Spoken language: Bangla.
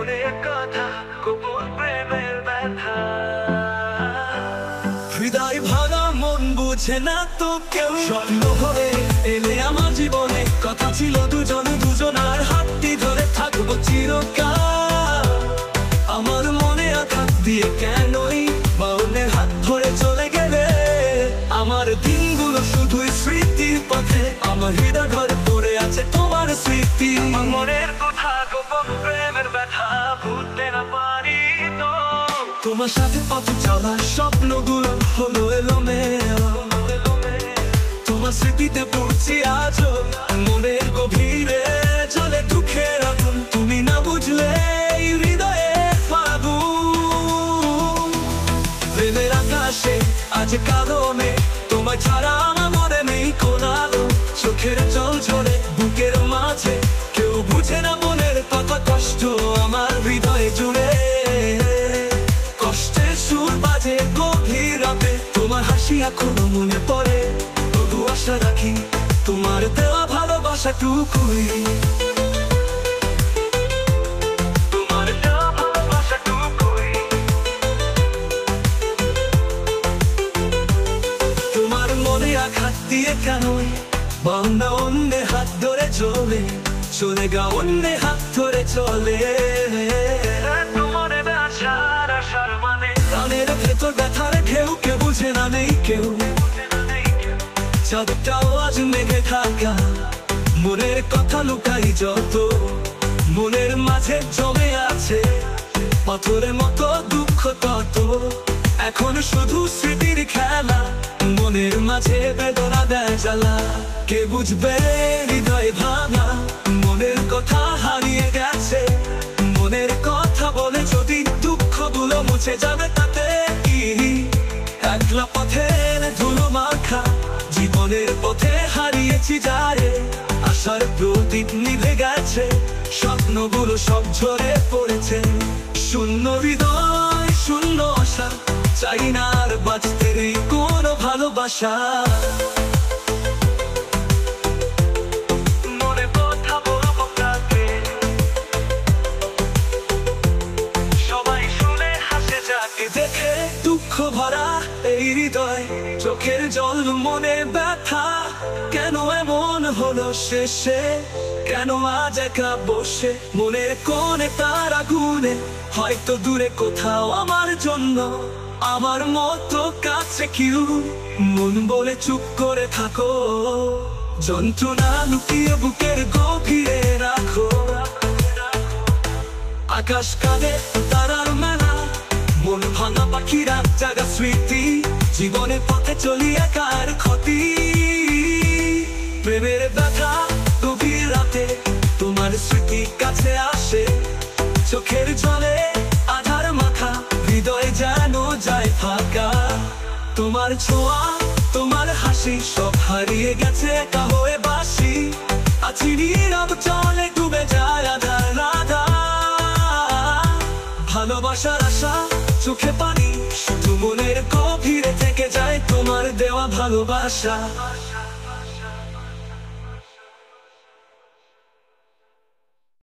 মনের কথা, গোপন প্রেমের ব্যথা। হৃদয় ভাঙা মন বুঝে না তো কেউ, স্বপ্ন হয়ে এলে আমার জীবনে, কথা ছিল দুজনার হাতটি ধরে থাকবো চিরকাল। আমার মনে আঘাত দিয়ে কেনই বা অন্যের হাত ধরে চলে গেলে, আমার দিনগুলো শুধুই স্মৃতির পথে, আমার হৃদয় ঘরে পড়ে আছে তোমার স্মৃতি। আমার মনের কথা, গোপন প্রেমের ব্যথা, ভুলতে না পারি তো। তোমার সাথে পথ চলা স্বপ্নগুলো হলো এলোমেলো, তোমার স্মৃতিতে পড়ছি আজও মনের গভীরে, জলে দুঃখের আগুন তুমি না বুঝলে এই হৃদয়ে ফাগুন। প্রেমের আকাশে আজ কালো মেঘ, তোমায় ছাড়া আমার মনে নেই কোন আলো। চোখের জল ঝরে বুকের মাঝে, কেউ বুঝে না মনের কথা, কষ্ট আমার হৃদয়ে জুড়ে। কষ্টের সুর বাজে গভীর রাতে, তোমার হাসি এখনো মনে পড়ে। তবু আশা রাখি তোমার দেওয়া ভালোবাসাটুকুই, তোমার দেওয়া ভালোবাসাটুকুই। তোমার মনে আঘাত দিয়ে কেনই বান্দা অন্যের হাত ধরে চলে গা অন্যের হাত ধরে চলে। তোমার আশার আশার মানে প্রাণের ভেতর ব্যথার ঢেউ, কেউ বুঝে না নেই কেউ। চাঁদটাও আজ মেঘে ঢাকা, মনের কথা লুকাই যত, মনের মাঝে জমে আছে পাথরের মতো দুঃখ তত। এখন শুধু স্মৃতির খেলা, মনের মাঝে বেদনা দেয় জ্বালা। কে বুঝবে হৃদয় ভাঙা, মনের কথা হারিয়ে গেছে। মনের কথা বলে যদি দুঃখগুলো মুছে যাবে তাতে কি, একলা পথে ধুলো মাখা জীবনের পথে হারিয়েছি যারে। আশার প্রদীপ নিভে গেছে, স্বপ্নগুলো সব ঝরে পড়েছে। শূন্য হৃদয় শূন্য আশা, চাই না আর বাঁচতে নেই কোনো ভালোবাসা। মনে কথা বলবো কাকে, সবাই শুনে হাসে যাকে দেখে। দুঃখ ভরা এই হৃদয়, চোখের জল মনে ব্যথা। কেন এমন হলো শেষে, কেন আজ একা বসে মনের কোণে তার আগুনে। হয়তো দূরে কোথাও আমার জন্য, আমার মতো কাছে কেউ। মন বলে চুপ করে থাকো, যন্ত্রণা লুকিয়ে বুকের গভীরে রাখো। আকাশ কাঁদে তারার মেলা, মন ভাঙা পাখিরা জাগা স্মৃতি। জীবনের পথে চলি একার ক্ষতি, প্রেমের ব্যথা গভীর রাতে, তোমার স্মৃতি কাছে আসে। চোখের জলে আধার মাখা, হৃদয় যেন যায় ফাঁকা। তোমার ছোঁয়া তোমার হাসি সব হারিয়ে গেছে একা হয়ে বাসি। আছি নীরব জলে ডুবে যায় আধার রাধা। ভালোবাসার আশা চোখে পানি, শুধু মনের গভীরে থেকে যায় তোমার দেওয়া ভালোবাসা।